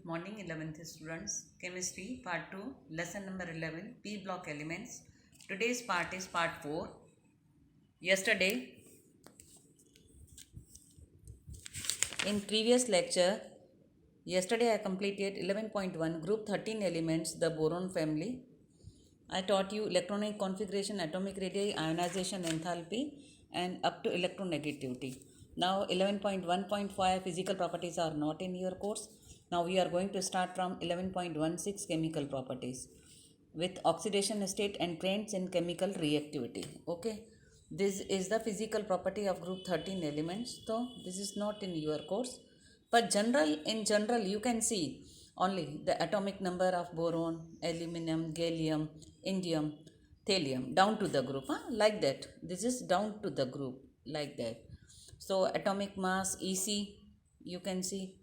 morning 11th students. Chemistry part 2 lesson number 11 P block elements. Today's part is part 4. Yesterday in previous lecture I completed 11.1 group 13 elements, the boron family. I taught you electronic configuration, atomic radii, ionization, enthalpy and up to electronegativity. Now 11.1.5 physical properties are not in your course. Now we are going to start from 11.16 chemical properties with oxidation state and trends in chemical reactivity. Okay, this is the physical property of group 13 elements. So this is not in your course, but in general you can see only the atomic number of boron, aluminum, gallium, indium, thallium down to the group, like that. This is down to the group like that. So atomic mass EC you can see,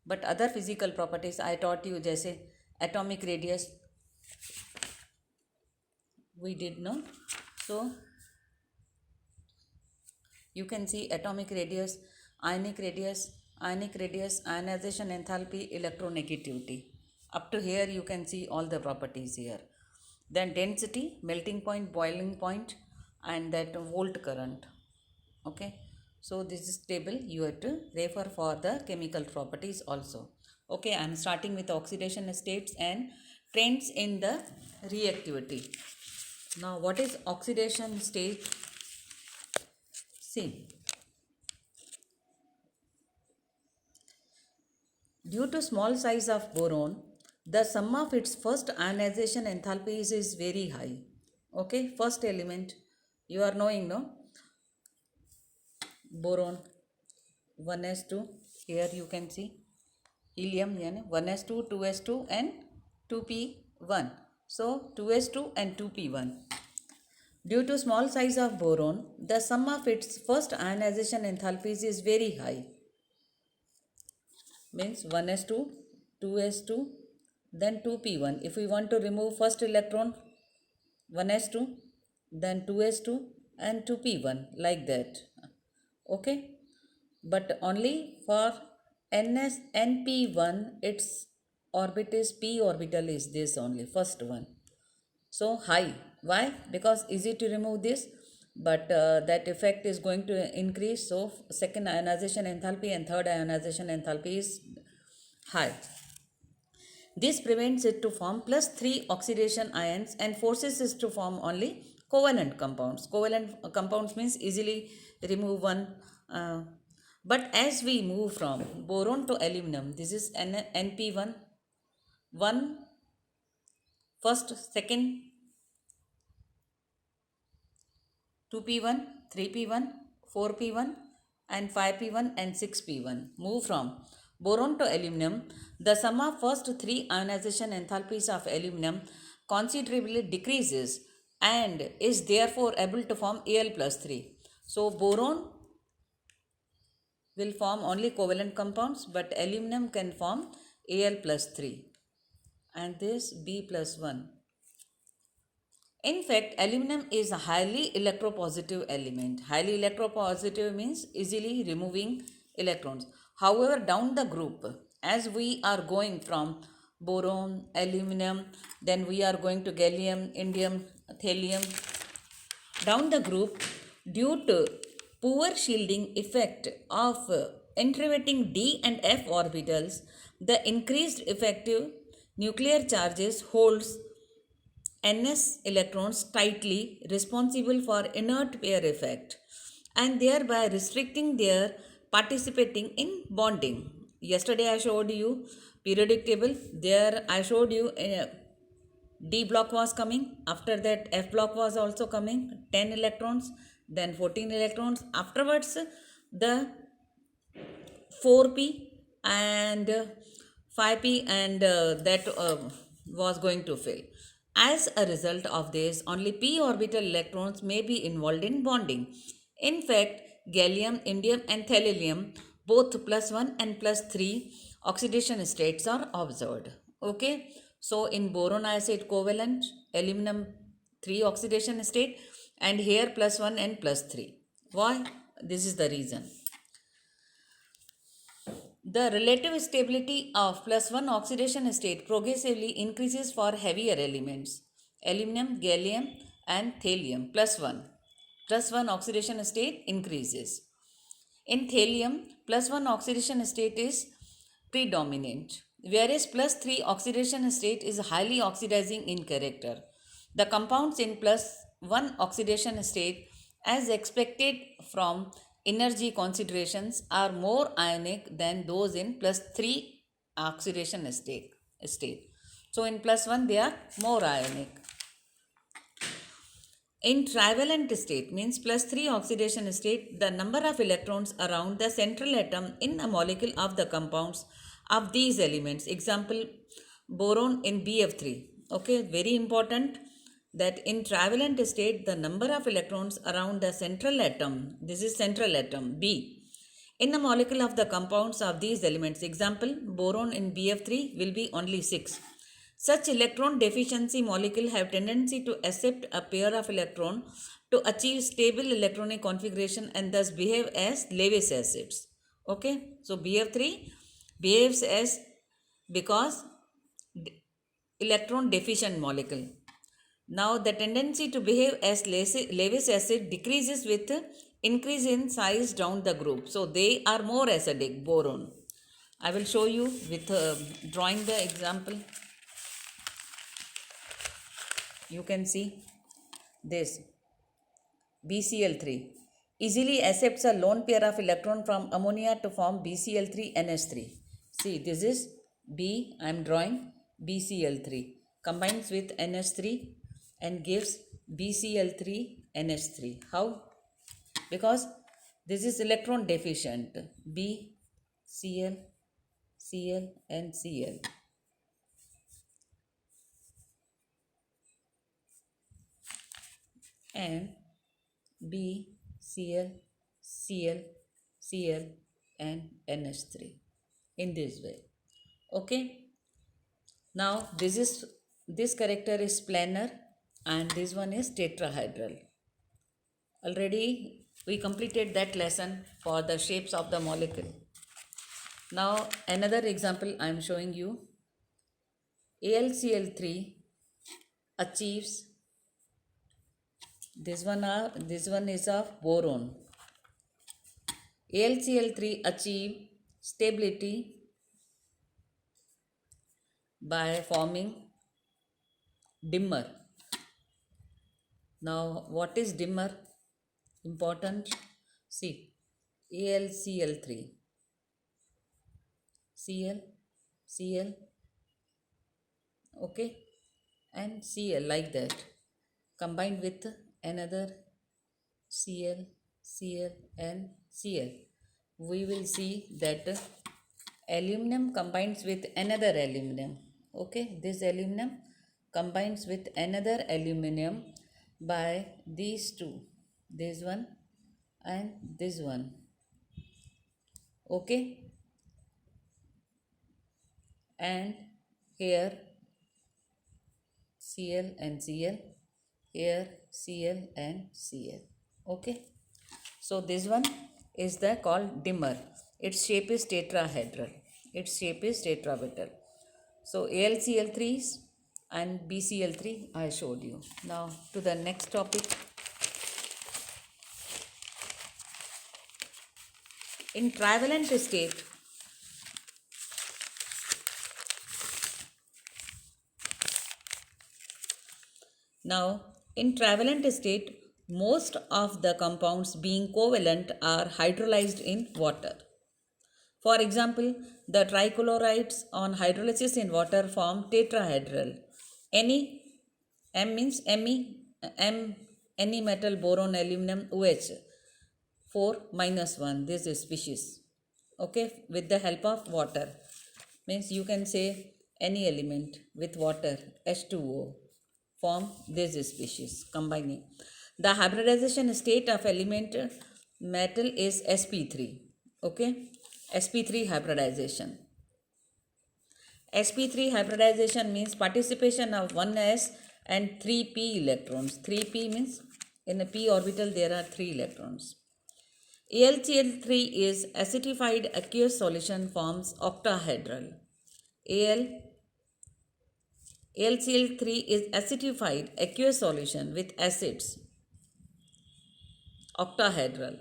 but other physical properties I taught you, जैसे atomic radius we did know. So you can see atomic radius, ionic radius, ionization enthalpy, electronegativity. Up to here you can see all the properties here. Then density, melting point, boiling point, and that volt current. Okay, so this is table you have to refer for the chemical properties also. Okay, I am starting with oxidation states and trends in the reactivity. Now what is oxidation state? See, due to small size of boron, the sum of its first ionization enthalpies is very high. Okay, first element you are knowing, no? Boron 1s2, here you can see helium 1s2, 2s2 and 2p1. So 2s2 and 2p1. Due to small size of boron, the sum of its first ionization enthalpies is very high. Means 1s2, 2s2, then 2p1. If we want to remove first electron, 1s2, then 2s2 and 2p1, like that. Okay, but only for np1 its p orbital is this only, first one. So high. Why? Because easy to remove this, but that effect is going to increase. So second ionization enthalpy and third ionization enthalpy is high. This prevents it to form plus 3 oxidation ions and forces it to form only covalent compounds. Covalent compounds means easily remove one. But as we move from boron to aluminum, this is NP1, 1 first, second, 2p1, 3p1, 4p1 and 5p1 and 6p1. Move from boron to aluminum, the sum of first 3 ionization enthalpies of aluminum considerably decreases and is therefore able to form Al plus 3. So boron will form only covalent compounds, but aluminum can form Al plus 3 and this B plus 1. In fact, aluminum is a highly electropositive element. Highly electropositive means easily removing electrons. However, down the group, as we are going from boron, aluminum, then we are going to gallium, indium, thallium. Down the group, due to poor shielding effect of intervening d and f orbitals, the increased effective nuclear charges holds ns electrons tightly, responsible for inert pair effect and thereby restricting their participating in bonding. Yesterday I showed you periodic table. There I showed you D block was coming. After that F block was also coming. 10 electrons, then 14 electrons. Afterwards the 4p and 5p and that was going to fill. As a result of this, only p orbital electrons may be involved in bonding. In fact, gallium, indium and thallium, both plus 1 and plus 3 oxidation states are observed. Okay, so in boron I said covalent, aluminum 3 oxidation state, and here plus 1 and plus 3. Why? This is the reason. The relative stability of plus 1 oxidation state progressively increases for heavier elements, aluminum, gallium and thallium. Plus 1 oxidation state increases. In thallium, plus 1 oxidation state is predominant, whereas plus 3 oxidation state is highly oxidizing in character. The compounds in plus 1 oxidation state, as expected from energy considerations, are more ionic than those in plus 3 oxidation state. So in plus 1 they are more ionic. In trivalent state, means plus 3 oxidation state, the number of electrons around the central atom in a molecule of the compounds of these elements, example boron in BF3. Okay, very important that in trivalent state the number of electrons around the central atom, this is central atom B, in a molecule of the compounds of these elements, example boron in BF3, will be only 6. Such electron deficiency molecule have tendency to accept a pair of electron to achieve stable electronic configuration and thus behave as Lewis acids. Okay, so BF3 behaves as because electron deficient molecule. Now the tendency to behave as Lewis acid decreases with increase in size down the group. So they are more acidic, boron. I will show you with drawing the example. You can see this BCl3 easily accepts a lone pair of electron from ammonia to form BCl3NH3. See, this is B, I am drawing BCl3, combines with NH3 and gives BCl3NH3. How? Because this is electron deficient, B, Cl, Cl and Cl. And B, Cl, Cl, Cl and NH3 in this way. Okay. Now this character is planar and this one is tetrahedral. Already we completed that lesson for the shapes of the molecule. Now another example I am showing you. AlCl3 achieves, this one is of boron. AlCl3 achieve stability by forming dimer. Now what is dimer? Important. See, AlCl3, Cl, okay, and Cl like that, combined with another Cl, Cl and Cl. We will see that aluminum combines with another aluminum. Okay, this aluminum combines with another aluminum by these two, this one and this one. Okay, and here Cl and Cl, here Cl and Cl. Okay, so this one is the called dimer. Its shape is tetrahedral. Its shape is tetrahedral. So AlCl3 and BCl3 I showed you. Now to the next topic. In trivalent state, now in trivalent state, most of the compounds being covalent are hydrolyzed in water. For example, the trichlorides on hydrolysis in water form tetrahedral. Any M means M, any metal, boron, aluminum, OH 4 minus 1, this is species. Okay, with the help of water, means you can say any element with water, H2O, form this species combining. The hybridization state of element metal is sp3. Okay, sp3 hybridization. sp3 hybridization means participation of 1s and 3p electrons. 3p means in a p orbital there are 3 electrons. AlCl3 is acidified aqueous solution forms octahedral. Al AlCl3 is acidified aqueous solution with acids octahedral.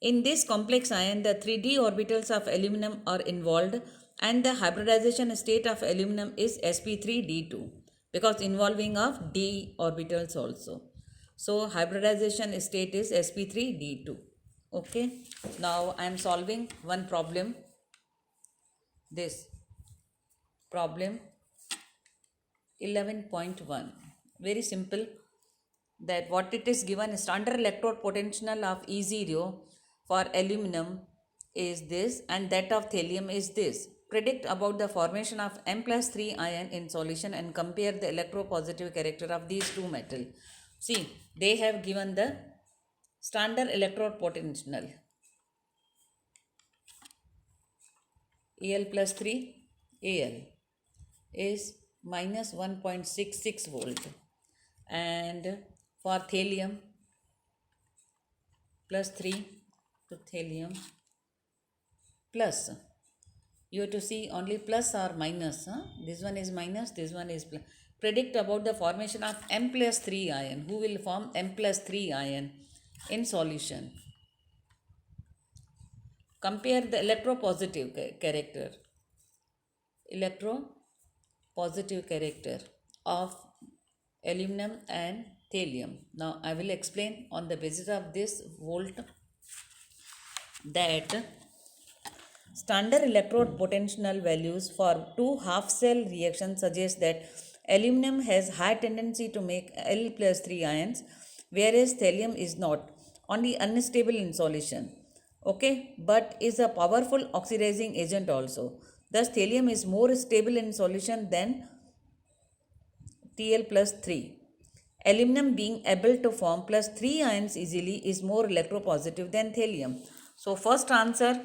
In this complex ion, the 3d orbitals of aluminum are involved and the hybridization state of aluminum is sp3d2 because involving of d orbitals also. So hybridization state is sp3d2. Okay. Now I am solving one problem. This problem 11.1. Very simple. That what it is given, standard electrode potential of E0 for aluminum is this and that of thallium is this. Predict about the formation of M+3 ion in solution and compare the electropositive character of these two metals. See, they have given the standard electrode potential Al plus 3 Al is minus 1.66 volt, and for thallium plus 3 to thallium plus, you have to see only plus or minus. This one is minus, this one is plus. Predict about the formation of M plus 3 ion. Who will form M plus 3 ion in solution? Compare the electropositive character. Electropositive character of aluminum and thallium. Now I will explain on the basis of this volt that standard electrode potential values for two half cell reactions suggest that aluminum has high tendency to make Al plus 3 ions, whereas thallium is not, only unstable in solution. Okay, but is a powerful oxidizing agent also. Thus thallium is more stable in solution than Tl plus 3. Aluminum being able to form plus 3 ions easily is more electropositive than thallium. So first answer,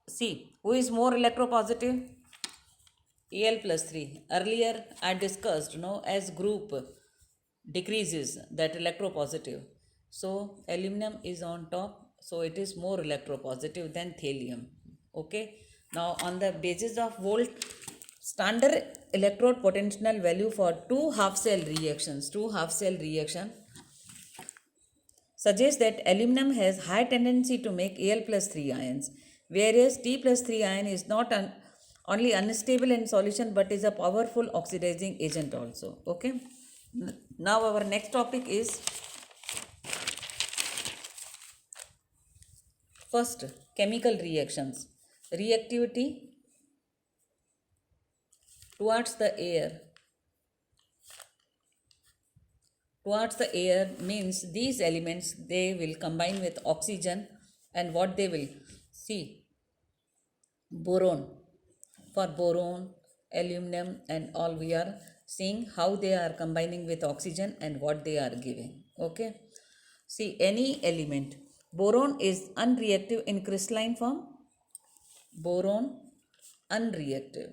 see, who is more electropositive? Al plus 3. Earlier I discussed, as group decreases that electropositive. So aluminum is on top, so it is more electropositive than thallium. Okay. Now on the basis of volt, standard electrode potential value for two half cell reaction suggests that aluminum has high tendency to make Al plus 3 ions, whereas T plus 3 ion is not only unstable in solution but is a powerful oxidizing agent also. Okay. Now our next topic is first chemical reactions. Reactivity towards the air means these elements, they will combine with oxygen, and what they will see, boron, for boron, aluminum and all, we are seeing how they are combining with oxygen and what they are giving. Okay, see, any element, boron is unreactive in crystalline form, boron unreactive.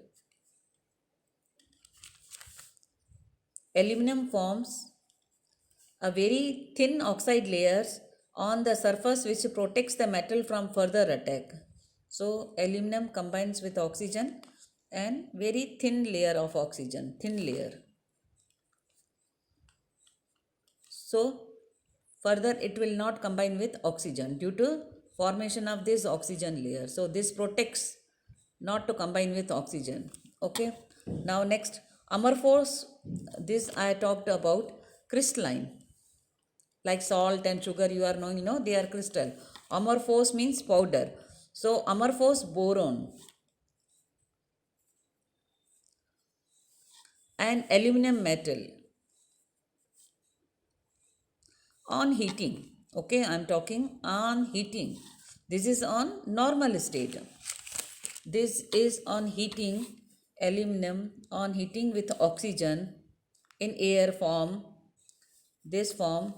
Aluminum forms a very thin oxide layers on the surface which protects the metal from further attack. So aluminum combines with oxygen and very thin layer of oxygen, thin layer. So further it will not combine with oxygen due to formation of this oxygen layer. So this protects not to combine with oxygen. Okay. Now next, amorphous, this I talked about crystalline. Like salt and sugar, you are knowing, they are crystal. Amorphous means powder. So amorphous boron and aluminum metal on heating. Okay, I am talking on heating. This is on normal state. This is on heating, aluminum on heating with oxygen in air form. This form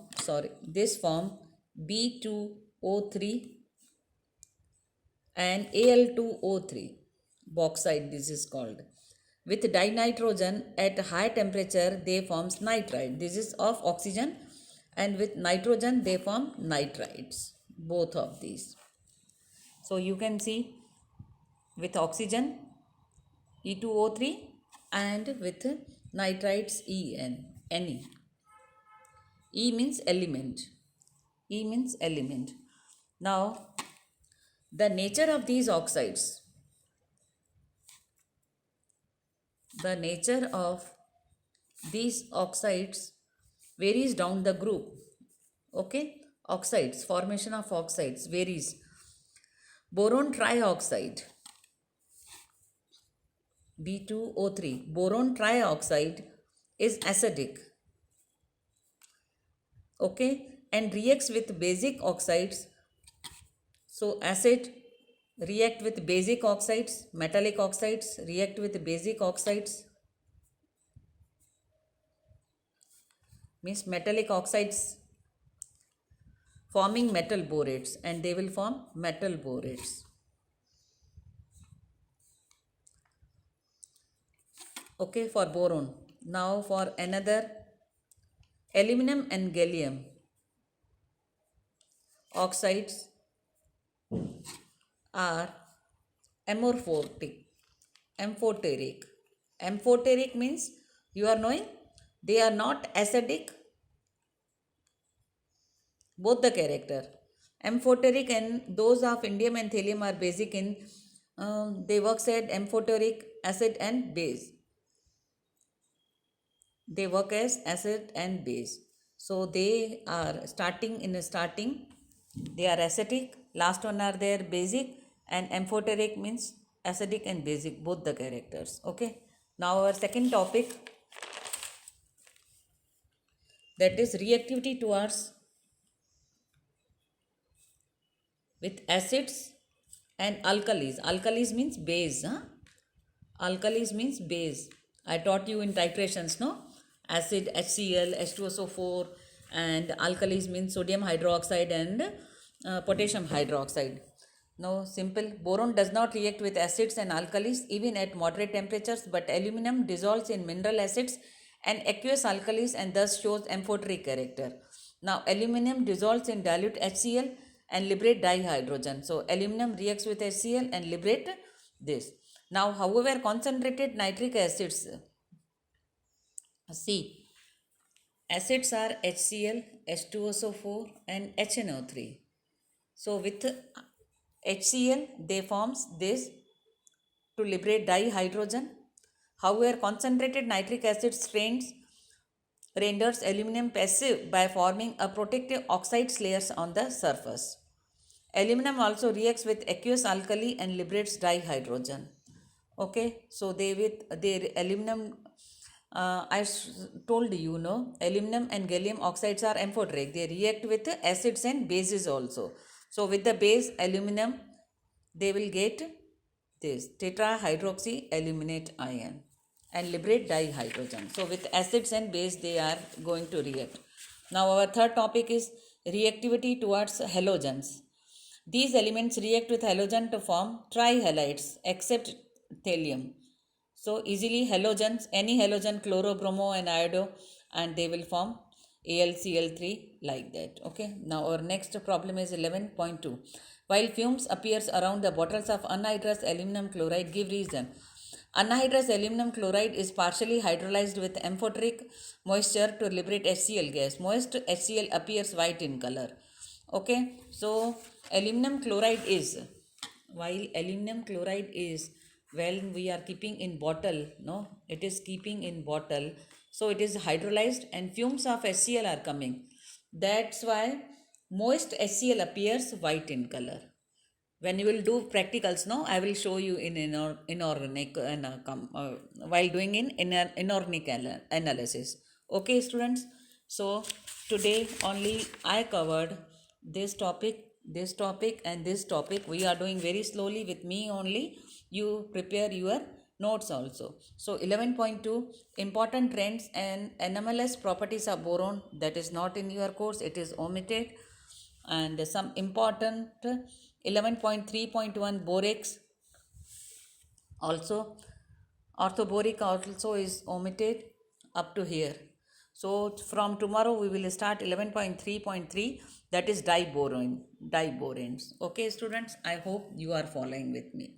B2O3 and Al2O3, bauxite this is called. With dinitrogen at high temperature they forms nitride. This is of oxygen, and with nitrogen they form nitrides. both of these. So you can see with oxygen E2O3 and with nitrites Ne. E means element. E means element. Now, the nature of these oxides, the nature of these oxides varies down the group. Okay, oxides, formation of oxides varies. Boron trioxide, B2O3, boron trioxide is acidic. Okay, and reacts with basic oxides. So acid react with basic oxides, metallic oxides react with basic oxides, means metallic oxides forming metal borates, and they will form metal borates. Okay, for boron. Now for another, aluminum and gallium oxides are amorphotic, amphoteric. Amphoteric means, you are knowing, they are not acidic, both the character. Amphoteric and those of indium and thallium are basic in, they work at amphoteric acid and base. They work as acid and base. So they are starting, they are acidic, last one are their basic, and amphoteric means acidic and basic, both the characters. Okay. Now our second topic, that is reactivity towards with acids and alkalis. Alkalis means base. Alkalis means base. I taught you in titrations, no? Acid, HCl, H2SO4, and alkalis means sodium hydroxide and potassium hydroxide. Now simple, boron does not react with acids and alkalis even at moderate temperatures, but aluminum dissolves in mineral acids and aqueous alkalis and thus shows amphoteric character. Now aluminum dissolves in dilute HCl and liberate dihydrogen. So aluminum reacts with HCl and liberate this. Now however, concentrated nitric acids, see, acids are HCl, H2SO4 and HNO3. So with HCl they forms this to liberate dihydrogen. However, concentrated nitric acid strains renders aluminum passive by forming a protective oxides layers on the surface. Aluminum also reacts with aqueous alkali and liberates dihydrogen. Okay, so they with their aluminum, told you, know, aluminum and gallium oxides are amphoteric. They react with acids and bases also. So with the base aluminum, they will get this tetrahydroxy aluminate ion and liberate dihydrogen. So with acids and base they are going to react. Now our third topic is reactivity towards halogens. These elements react with halogen to form trihalides except thallium. So easily halogens, any halogen, chloro, bromo and iodo, and they will form AlCl3 like that. Okay. Now our next problem is 11.2. While fumes appears around the bottles of anhydrous aluminum chloride, give reason. Anhydrous aluminum chloride is partially hydrolyzed with amphoteric moisture to liberate HCl gas. Moist HCl appears white in color. Okay. So aluminum chloride is, while aluminum chloride is, when we are keeping in bottle, no, it is keeping in bottle, so it is hydrolyzed and fumes of HCl are coming. That's why moist HCl appears white in color. When you will do practicals, no, I will show you in inorganic while doing in inorganic analysis. Okay, students. So today only I covered this topic, and this topic. We are doing very slowly with me only. You prepare your notes also. So 11.2, important trends and anomalous properties of boron, that is not in your course, it is omitted. And some important 11.3.1 borax also, orthoboric also is omitted up to here. So from tomorrow we will start 11.3.3, that is diboranes. Okay, students, I hope you are following with me.